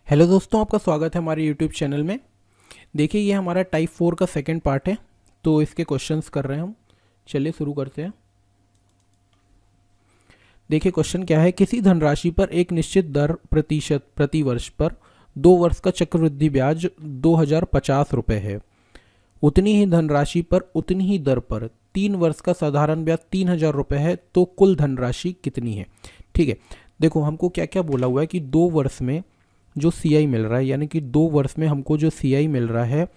Hello दोस्तों, आपका स्वागत है हमारे यूट्यूब चैनल में। देखिए, ये हमारा टाइप 4 का सेकंड पार्ट है, तो इसके क्वेश्चंस कर रहे हैं हम। चलिए शुरू करते हैं। देखिए क्वेश्चन क्या है। किसी धनराशि पर एक निश्चित दर प्रतिशत प्रति वर्ष पर 2 वर्ष का चक्रवृद्धि ब्याज 2050 रुपये है। उतनी ही धनराशि पर उतनी ही दर पर 3 वर्ष का साधारण ब्याज 3000 रुपये है, तो कुल धनराशि कितनी है। ठीक है, देखो हमको क्या क्या बोला हुआ है कि 2 वर्ष में जो सीआई मिल रहा है, यानी कि 2 वर्ष में हमको जो सीआई मिल रहा है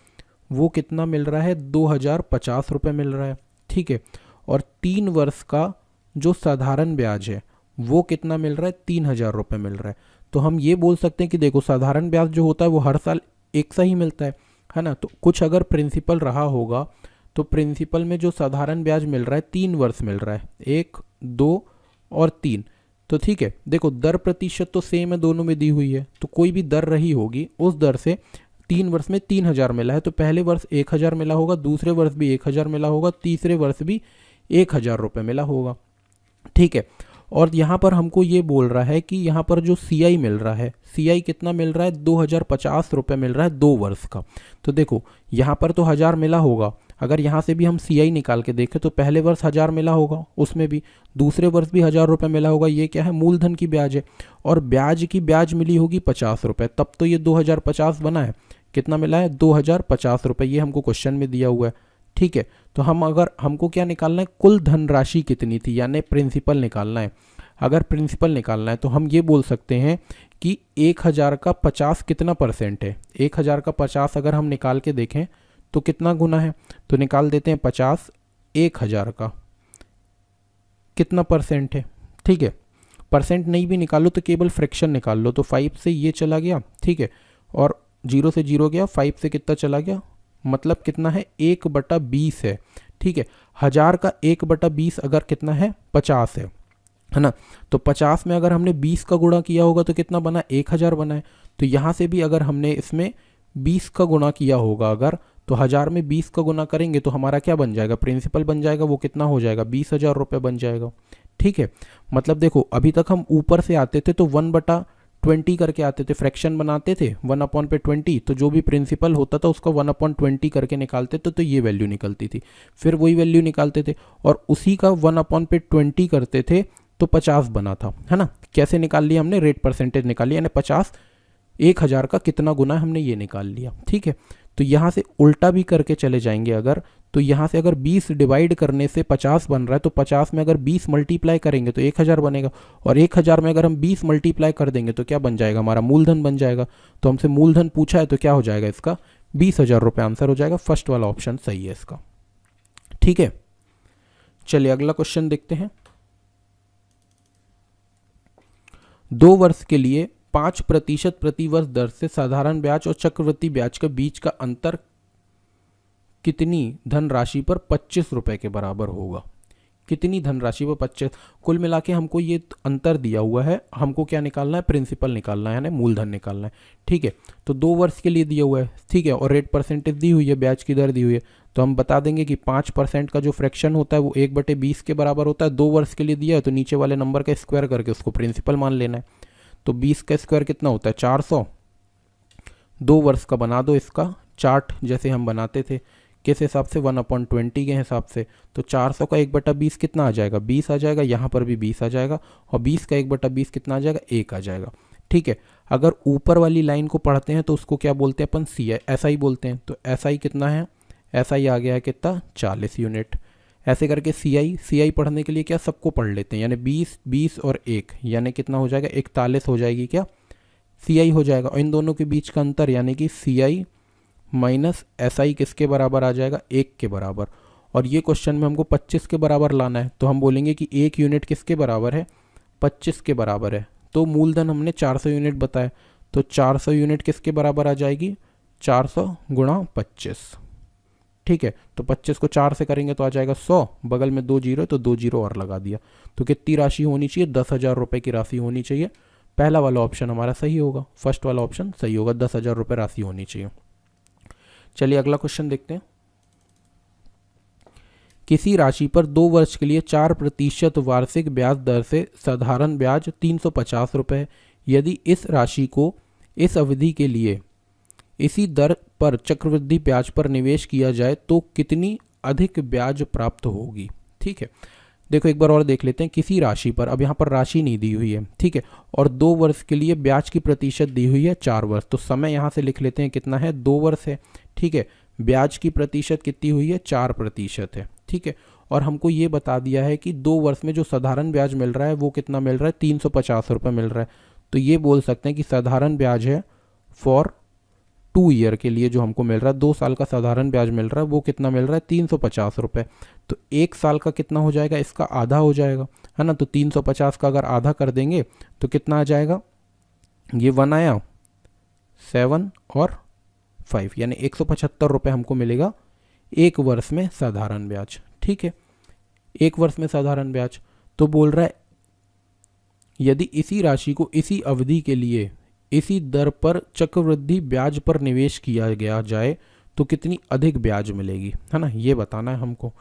वो कितना मिल रहा है, 2050 रुपये मिल रहा है। ठीक है, और 3 वर्ष का जो साधारण ब्याज है वो कितना मिल रहा है, 3000 रुपये मिल रहा है। तो हम ये बोल सकते हैं कि देखो, साधारण ब्याज जो होता है वो हर साल एक सा ही मिलता है ना। तो कुछ अगर प्रिंसिपल रहा होगा तो प्रिंसिपल में जो साधारण ब्याज मिल रहा है 3 वर्ष मिल रहा है, 1, 2 और 3। तो ठीक है, देखो दर प्रतिशत तो सेम है, दोनों में दी हुई है, तो कोई भी दर रही होगी उस दर से 3 वर्ष में 3000 मिला है, तो पहले वर्ष 1000 मिला होगा, दूसरे वर्ष भी 1000 मिला होगा, तीसरे वर्ष भी 1000 रुपये मिला होगा। ठीक है, और यहाँ पर हमको ये बोल रहा है कि यहाँ पर जो सीआई मिल रहा है, सीआई कितना मिल रहा है, 2050 रुपये मिल रहा है 2 वर्ष का। तो देखो यहाँ पर तो 1000 मिला होगा, अगर यहाँ से भी हम सीआई निकाल के देखें तो पहले वर्ष 1000 मिला होगा, उसमें भी दूसरे वर्ष भी 1000 रुपये मिला होगा। ये क्या है, मूलधन की ब्याज है, और ब्याज की ब्याज मिली होगी 50 रुपये, तब तो ये 2050 बना है। कितना मिला है, 2050 रुपये, ये हमको क्वेश्चन में दिया हुआ है। ठीक है, तो हमको क्या निकालना है, कुल धनराशि कितनी थी, यानी प्रिंसिपल निकालना है। अगर प्रिंसिपल निकालना है तो हम ये बोल सकते हैं कि 1000 का 50 कितना परसेंट है। 1000 का 50 अगर हम निकाल के देखें तो कितना गुना है, तो निकाल देते हैं 50 1000 का कितना परसेंट है। ठीक है, परसेंट नहीं भी निकालो तो केवल फ्रैक्शन निकाल लो, तो 5 से ये चला गया, ठीक है, और 0 से 0 गया, 5 से कितना चला गया, मतलब कितना है, 1/20 है। ठीक है, 1000 का 1/20 अगर कितना है, 50 है ना। तो 50 में अगर हमने 20 का गुणा किया होगा तो कितना बना, 1000 बना है। तो यहाँ से भी अगर हमने इसमें 20 का गुणा किया होगा अगर, तो 1000 में 20 का गुना करेंगे तो हमारा क्या बन जाएगा, प्रिंसिपल बन जाएगा, वो कितना हो जाएगा, 20,000 रुपये बन जाएगा। ठीक है, मतलब देखो अभी तक हम ऊपर से आते थे तो 1/20 करके आते थे, फ्रैक्शन बनाते थे 1/20, तो जो भी प्रिंसिपल होता था उसका 1/20 करके निकालते थे, तो ये वैल्यू निकलती थी। फिर वही वैल्यू निकालते थे और उसी का 1/20 करते थे तो 50 बना था, है ना। कैसे निकाल लिया हमने, रेट परसेंटेज निकाल लिया, यानी 50 1000 का कितना गुना है हमने ये निकाल लिया। ठीक है, तो यहाँ से उल्टा भी करके चले जाएंगे अगर, तो यहाँ से अगर 20 डिवाइड करने से 50 बन रहा है, तो 50 में अगर 20 मल्टीप्लाई करेंगे तो 1000 बनेगा, और 1000 में अगर हम 20 मल्टीप्लाई कर देंगे तो क्या बन जाएगा, हमारा मूलधन बन जाएगा। तो हमसे मूलधन पूछा है तो क्या हो जाएगा इसका, 20,000 रुपये आंसर हो जाएगा। फर्स्ट वाला ऑप्शन सही है इसका। ठीक है, चलिए अगला क्वेश्चन देखते हैं। 2 वर्ष के लिए 5% प्रति वर्ष दर से साधारण ब्याज और चक्रवृद्धि ब्याज के बीच का अंतर कितनी धनराशि पर 25 रुपये के बराबर होगा। कितनी धनराशि पर 25, कुल मिला के हमको ये अंतर दिया हुआ है, हमको क्या निकालना है, प्रिंसिपल निकालना है, यानी मूलधन निकालना है। ठीक है, तो 2 वर्ष के लिए दिया हुआ है, ठीक है, और रेट परसेंटेज दी हुई है, ब्याज की दर दी हुई है, तो हम बता देंगे कि 5% का जो फ्रैक्शन होता है वो 1/20 के बराबर होता है। 2 वर्ष के लिए दिया है तो नीचे वाले नंबर का स्क्वायर करके उसको प्रिंसिपल मान लेना है। तो 20 का स्क्वायर कितना होता है, 400। 2 वर्ष का बना दो इसका चार्ट जैसे हम बनाते थे, किस हिसाब से, 1/20 के हिसाब से। तो 400 का 1/20 कितना आ जाएगा, 20 आ जाएगा, यहाँ पर भी 20 आ जाएगा, और 20 का 1/20 कितना आ जाएगा, 1 आ जाएगा। ठीक है, अगर ऊपर वाली लाइन को पढ़ते हैं तो उसको क्या बोलते हैं अपन, सी एस आई बोलते हैं। तो एस आई कितना है, एस आई आ गया है कितना, 40 यूनिट। ऐसे करके सी आई पढ़ने के लिए क्या सबको पढ़ लेते हैं, यानी 20, 20 और 1, यानी कितना हो जाएगा, 41 हो जाएगी क्या, सी आई हो जाएगा। और इन दोनों के बीच का अंतर यानी कि सी आई माइनस एस आई किसके बराबर आ जाएगा, 1 के बराबर। और ये क्वेश्चन में हमको 25 के बराबर लाना है, तो हम बोलेंगे कि 1 यूनिट किसके बराबर है, 25 के बराबर है। तो मूलधन हमने 400 यूनिट बताया, तो 400 यूनिट किसके बराबर आ जाएगी, 400 गुणा 25। ठीक है, तो 25 को 4 से करेंगे तो आ जाएगा 100, बगल में 2 जीरो, तो 2 जीरो और लगा दिया। तो कितनी राशि होनी चाहिए, 10,000 रुपये की राशि होनी चाहिए। पहला वाला ऑप्शन हमारा सही होगा, फर्स्ट वाला ऑप्शन सही होगा, 10,000 रुपये राशि होनी चाहिए। चलिए अगला क्वेश्चन देखते हैं। किसी राशि पर 2 वर्ष के लिए 4% वार्षिक ब्याज दर से साधारण ब्याज 350 रुपये है। यदि इस राशि को इस अवधि के लिए इसी दर पर चक्रवृद्धि ब्याज पर निवेश किया जाए तो कितनी अधिक ब्याज प्राप्त होगी। ठीक है, देखो एक बार और देख लेते हैं। किसी राशि पर, अब यहाँ पर राशि नहीं दी हुई है, ठीक है, और 2 वर्ष के लिए ब्याज की प्रतिशत दी हुई है 4 वर्ष, तो समय यहाँ से लिख लेते हैं कितना है, 2 वर्ष है। ठीक है, ब्याज की प्रतिशत कितनी हुई है, 4% है। ठीक है, और हमको ये बता दिया है कि 2 वर्ष में जो साधारण ब्याज मिल रहा है वो कितना मिल रहा है, 350 रुपये मिल रहा है। तो ये बोल सकते हैं कि साधारण ब्याज है फॉर 2 ईयर के लिए जो हमको मिल रहा है, 2 साल का साधारण ब्याज मिल रहा है, वो कितना मिल रहा है, 350 रुपये। तो 1 साल का कितना हो जाएगा, इसका आधा हो जाएगा, है ना। तो 350 का अगर आधा कर देंगे तो कितना आ जाएगा, ये 1 आया, 7 और 5, यानी 175 रुपये हमको मिलेगा 1 वर्ष में साधारण ब्याज। ठीक है, 1 वर्ष में साधारण ब्याज। तो बोल रहा है यदि इसी राशि को इसी अवधि के लिए इसी दर पर चक्रवृद्धि ब्याज पर निवेश किया गया जाए तो कितनी अधिक ब्याज मिलेगी, है ना, ये बताना है हमको।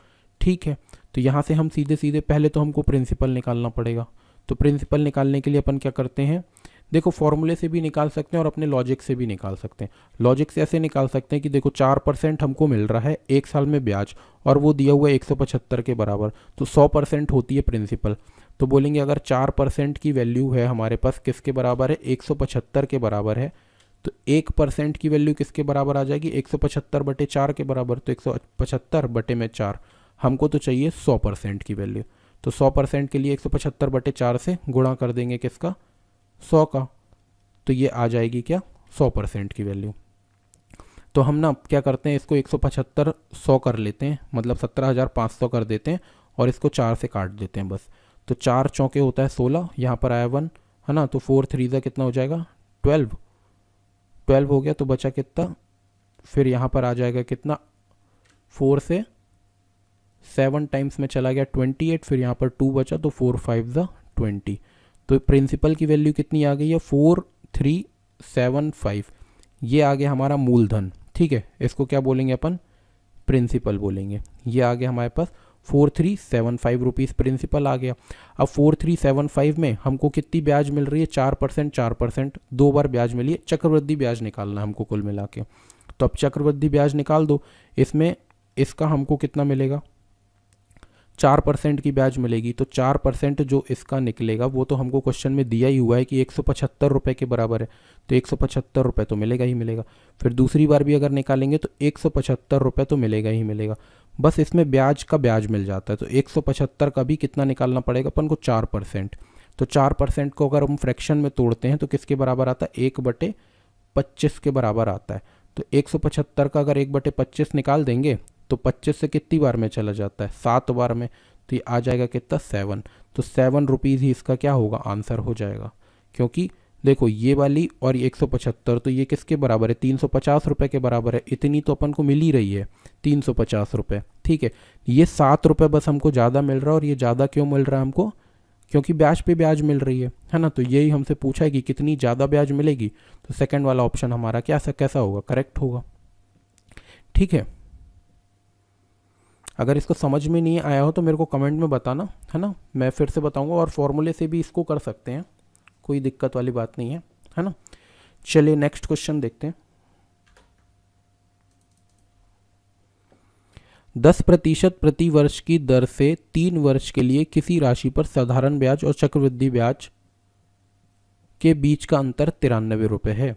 ठीक है, तो यहाँ से हम सीधे सीधे पहले तो हमको प्रिंसिपल निकालना पड़ेगा। तो प्रिंसिपल निकालने के लिए अपन क्या करते हैं, देखो फॉर्मूले से भी निकाल सकते हैं और अपने लॉजिक से भी निकाल सकते हैं। लॉजिक से ऐसे निकाल सकते हैं कि देखो 4% हमको मिल रहा है 1 साल में ब्याज, और वो दिया हुआ है 175 के बराबर, तो 100% होती है प्रिंसिपल। तो बोलेंगे अगर 4% की वैल्यू है हमारे पास, किसके बराबर है, 175 के बराबर है, तो 1% की वैल्यू किसके बराबर आ जाएगी, 175/4 के बराबर। तो 175/4, हमको तो चाहिए 100% की वैल्यू। तो 100% के लिए 175/4 से गुणा कर देंगे किसका, 100 का, तो ये आ जाएगी क्या, 100% की वैल्यू। तो हम ना क्या करते हैं, इसको 175 100 कर लेते हैं, मतलब 17,500 कर देते हैं, और इसको 4 से काट देते हैं बस। तो 4 चौके होता है 16, यहाँ पर आया 1, है ना, तो 4 3 कितना हो जाएगा, 12 हो गया। तो बचा कितना, फिर यहाँ पर आ जाएगा कितना, 4 से 7 टाइम्स में चला गया 28, फिर यहाँ पर 2 बचा, तो 4 5 20। तो प्रिंसिपल की वैल्यू कितनी आ गई है, 4375, ये आ गया हमारा मूलधन। ठीक है, इसको क्या बोलेंगे अपन, प्रिंसिपल बोलेंगे। ये आ गया हमारे पास 4375 रुपीज़ प्रिंसिपल आ गया। अब 4375 में हमको कितनी ब्याज मिल रही है, 4%, 4%, 2 बार ब्याज मिली है। चक्रवृद्धि ब्याज निकालना है हमको कुल मिला के, तो अब चक्रवृद्धि ब्याज निकाल दो। इसमें इसका हमको कितना मिलेगा, 4% की ब्याज मिलेगी। तो 4% जो इसका निकलेगा वो तो हमको क्वेश्चन में दिया ही हुआ है कि 175 रुपये के बराबर है, तो 175 रुपये तो मिलेगा ही मिलेगा। फिर दूसरी बार भी अगर निकालेंगे तो 175 रुपये तो मिलेगा ही मिलेगा। बस इसमें ब्याज का ब्याज मिल जाता है, तो 175 का भी कितना निकालना पड़ेगा अपन को, 4%। तो 4% को अगर हम फ्रैक्शन में तोड़ते हैं तो किसके बराबर आता है, 1/25 के बराबर आता है। तो 175 का अगर 1/25 निकाल देंगे तो 25 से कितनी बार में चला जाता है, 7 बार में, तो ये आ जाएगा कितना, 7। तो 7 रुपीज़ ही इसका क्या होगा, आंसर हो जाएगा। क्योंकि देखो ये वाली और ये 175, तो ये किसके बराबर है, 350 रुपये के बराबर है। इतनी तो अपन को मिल ही रही है, 350 रुपये। ठीक है, ये 7 रुपये बस हमको ज़्यादा मिल रहा है। और ये ज़्यादा क्यों मिल रहा है हमको, क्योंकि ब्याज पे ब्याज मिल रही है ना। तो यही हमसे पूछा है कि कितनी ज़्यादा ब्याज मिलेगी, तो सेकंड वाला ऑप्शन हमारा कैसा होगा, करेक्ट होगा। ठीक है, अगर इसको समझ में नहीं आया हो तो मेरे को कमेंट में बताना, है ना, मैं फिर से बताऊंगा। और फॉर्मूले से भी इसको कर सकते हैं, कोई दिक्कत वाली बात नहीं है ना। चलिए नेक्स्ट क्वेश्चन देखते हैं। 10% प्रति वर्ष की दर से 3 वर्ष के लिए किसी राशि पर साधारण ब्याज और चक्रवृद्धि ब्याज के बीच का अंतर 93 रुपये है।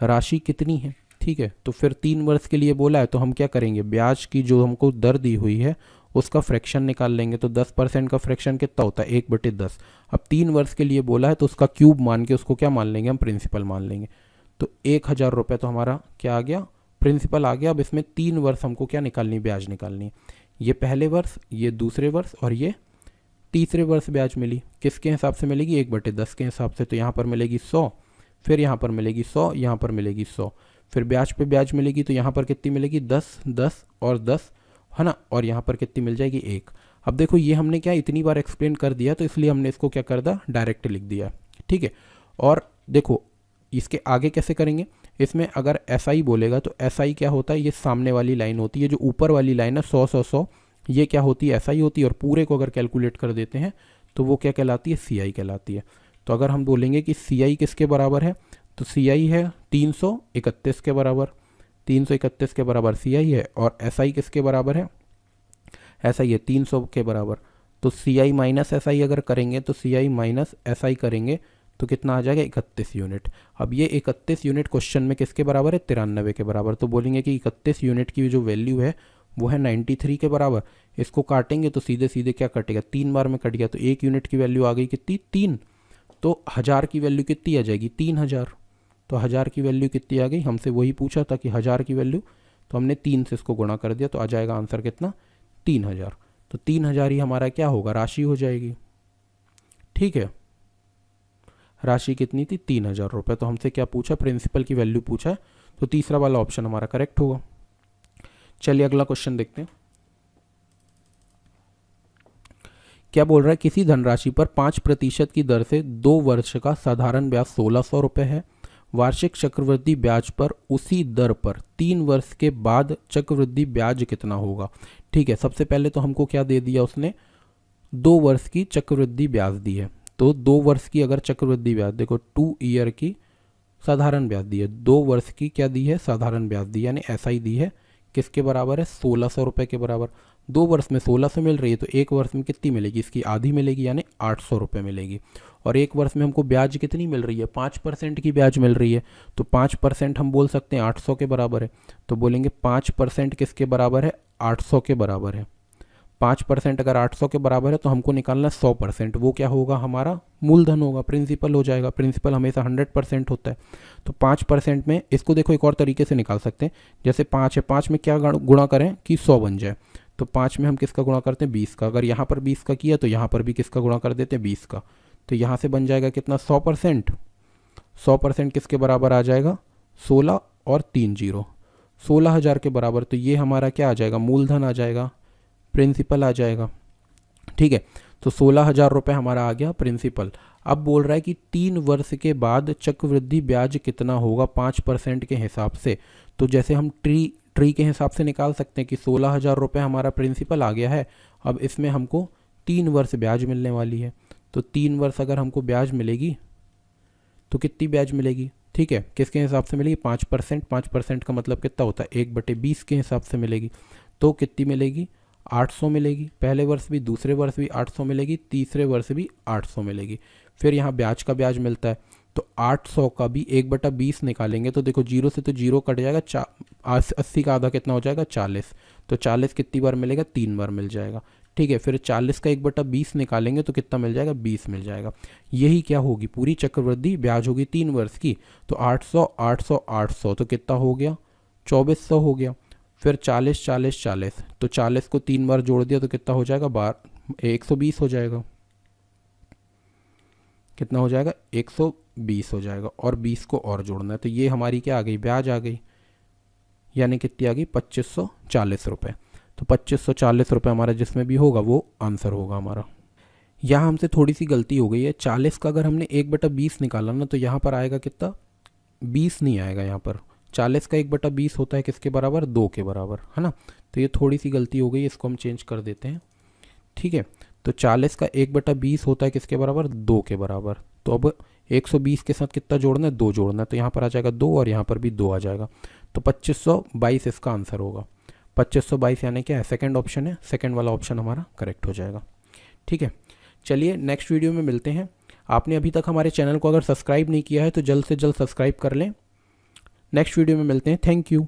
राशि कितनी है, ठीक है, तो फिर 3 वर्ष के लिए बोला है तो हम क्या करेंगे, ब्याज की जो हमको दर दी हुई है उसका फ्रैक्शन निकाल लेंगे। तो 10% का फ्रैक्शन कितना होता है, 1/10। अब 3 वर्ष के लिए बोला है तो उसका क्यूब मान के उसको क्या मान लेंगे, हम प्रिंसिपल मान लेंगे। तो 1000 रुपये तो हमारा क्या आ गया, प्रिंसिपल आ गया। अब इसमें 3 वर्ष हमको क्या निकालनी, ब्याज निकालनी है। ये पहले वर्ष, ये दूसरे वर्ष और ये तीसरे वर्ष ब्याज मिली। किसके हिसाब से मिलेगी, 1/10 के हिसाब से। तो यहाँ पर मिलेगी 100, फिर यहाँ पर मिलेगी 100, यहाँ पर मिलेगी 100, फिर ब्याज पे ब्याज मिलेगी। तो यहाँ पर कितनी मिलेगी, 10, 10 और 10, है ना। और यहाँ पर कितनी मिल जाएगी, 1। अब देखो ये हमने क्या इतनी बार एक्सप्लेन कर दिया, तो इसलिए हमने इसको क्या कर दिया, डायरेक्ट लिख दिया। ठीक है, और देखो इसके आगे कैसे करेंगे, इसमें अगर SI बोलेगा तो SI क्या होता है, ये सामने वाली लाइन होती है। जो ऊपर वाली लाइन है 100 100 100, ये क्या होती है, SI होती है। और पूरे को अगर कैलकुलेट कर देते हैं तो वो क्या कहलाती है, CI कहलाती है। तो अगर हम बोलेंगे कि CI किसके बराबर है, तो CI है 331 के बराबर, 331 के बराबर CI है, और SI किसके बराबर है, SI है 300 के बराबर। तो CI माइनस SI अगर करेंगे तो CI माइनस SI करेंगे तो कितना आ जाएगा, 31 यूनिट। अब ये 31 यूनिट क्वेश्चन में किसके बराबर है, 93 के बराबर। तो बोलेंगे कि 31 यूनिट की जो वैल्यू है वो है 93 के बराबर। इसको काटेंगे तो सीधे सीधे क्या कटेगा, 3 बार में कट गया, तो 1 यूनिट की वैल्यू आ गई कितनी, 3। तो 1000 की वैल्यू कितनी आ जाएगी, 3000। तो 1000 की वैल्यू कितनी आ गई, हमसे वही पूछा था कि 1000 की वैल्यू, तो हमने 3 से इसको गुणा कर दिया, तो आ जाएगा आंसर कितना, 3000। तो 3000 ही हमारा क्या होगा, राशि हो जाएगी। ठीक है, राशि कितनी थी, 3000 रुपये। तो हमसे क्या पूछा, प्रिंसिपल की वैल्यू पूछा है, तो तीसरा वाला ऑप्शन हमारा करेक्ट होगा। चलिए अगला क्वेश्चन देखते हैं। क्या बोल रहा है, किसी धनराशि पर 5% की दर से 2 वर्ष का साधारण ब्याज 1600 रुपये है। वार्षिक चक्रवृद्धि ब्याज पर उसी दर पर 3 वर्ष के बाद चक्रवृद्धि ब्याज कितना होगा। ठीक है, सबसे पहले तो हमको क्या दे दिया उसने, 2 वर्ष की चक्रवृद्धि ब्याज दी है। तो 2 वर्ष की अगर चक्रवृद्धि ब्याज, देखो 2 ईयर की साधारण ब्याज दी है, 2 वर्ष की क्या दी है, साधारण ब्याज दी, यानी SI दी है, किसके बराबर है, 1600 रुपये के बराबर। 2 वर्ष में 1600 मिल रही है, तो 1 वर्ष में कितनी मिलेगी, इसकी आधी मिलेगी, यानी 800 रुपये मिलेगी। और 1 वर्ष में हमको ब्याज कितनी मिल रही है, 5% की ब्याज मिल रही है, तो 5% हम बोल सकते हैं 800 के बराबर है। तो बोलेंगे 5% किसके बराबर है, 800 के बराबर है। 5% अगर 800 के बराबर है तो हमको निकालना 100%, वो क्या होगा, हमारा मूलधन होगा, प्रिंसिपल हो जाएगा। प्रिंसिपल हमेशा 100% होता है। तो 5% में इसको देखो एक और तरीके से निकाल सकते हैं, जैसे 5 है, 5 में क्या गुणा करें कि 100 बन जाए। तो 5 में हम किसका गुणा करते हैं, 20 का। अगर यहाँ पर 20 का किया तो यहाँ पर भी किसका गुणा कर देते हैं, 20 का। तो यहाँ से बन जाएगा कितना, 100%। 100% किसके बराबर आ जाएगा, 16 और 3 जीरो, 16000 के बराबर। तो ये हमारा क्या आ जाएगा, मूलधन आ जाएगा, प्रिंसिपल आ जाएगा। ठीक है, तो 16000 रुपये हमारा आ गया प्रिंसिपल। अब बोल रहा है कि 3 वर्ष के बाद चक्रवृद्धि ब्याज कितना होगा 5% के हिसाब से। तो जैसे हम ट्री के हिसाब से निकाल सकते हैं कि 16000 रुपये हमारा प्रिंसिपल आ गया है। अब इसमें हमको 3 वर्ष ब्याज मिलने वाली है। तो 3 वर्ष अगर हमको ब्याज मिलेगी तो कितनी ब्याज मिलेगी, ठीक है, किसके हिसाब से मिलेगी, 5%। 5% का मतलब कितना होता है, 1/20 के हिसाब से मिलेगी। तो कितनी मिलेगी, 800 मिलेगी। पहले वर्ष भी, दूसरे वर्ष भी 800 मिलेगी, तीसरे वर्ष भी 800 मिलेगी। फिर यहाँ ब्याज का ब्याज मिलता है, तो 800 का भी 1/20 निकालेंगे तो देखो 0 से तो 0 कट जाएगा, 80 का आधा कितना हो जाएगा, 40। तो 40 कितनी बार मिलेगा, 3 बार मिल जाएगा। ठीक है, फिर 40 का 1/20 निकालेंगे तो कितना मिल जाएगा, 20 मिल जाएगा। यही क्या होगी, पूरी चक्रवृद्धि ब्याज होगी 3 वर्ष की। तो 800 800 800 तो कितना हो गया, 2400 हो गया। फिर 40 40 40, तो 40 को 3 बार जोड़ दिया तो कितना हो जाएगा, 120 हो जाएगा। कितना हो जाएगा, 120 हो जाएगा। और 20 को और जोड़ना है, तो ये हमारी क्या आ गई, ब्याज आ गई, यानी कितनी आ गई, 2540 रुपये। तो 2540 रुपये हमारा जिसमें भी होगा वो आंसर होगा हमारा। यहाँ हमसे थोड़ी सी गलती हो गई है, 40 का अगर हमने 1/20 निकाला ना तो यहाँ पर आएगा कितना, 20 नहीं आएगा। यहाँ पर 40 का 1/20 होता है किसके बराबर, 2 के बराबर, है ना। तो ये थोड़ी सी गलती हो गई, इसको हम चेंज कर देते हैं। ठीक है, तो 40 का 1/20 होता है किसके बराबर, 2 के बराबर। तो अब 120 के साथ कितना जोड़ना है, 2 जोड़ना है, तो यहाँ पर आ जाएगा 2 और यहाँ पर भी 2 आ जाएगा। तो 2522 इसका आंसर होगा। 2522 यानी क्या है, सेकंड ऑप्शन है, सेकंड वाला ऑप्शन हमारा करेक्ट हो जाएगा। ठीक है, चलिए नेक्स्ट वीडियो में मिलते हैं। आपने अभी तक हमारे चैनल को अगर सब्सक्राइब नहीं किया है तो जल्द से जल्द सब्सक्राइब कर लें। नेक्स्ट वीडियो में मिलते हैं, थैंक यू।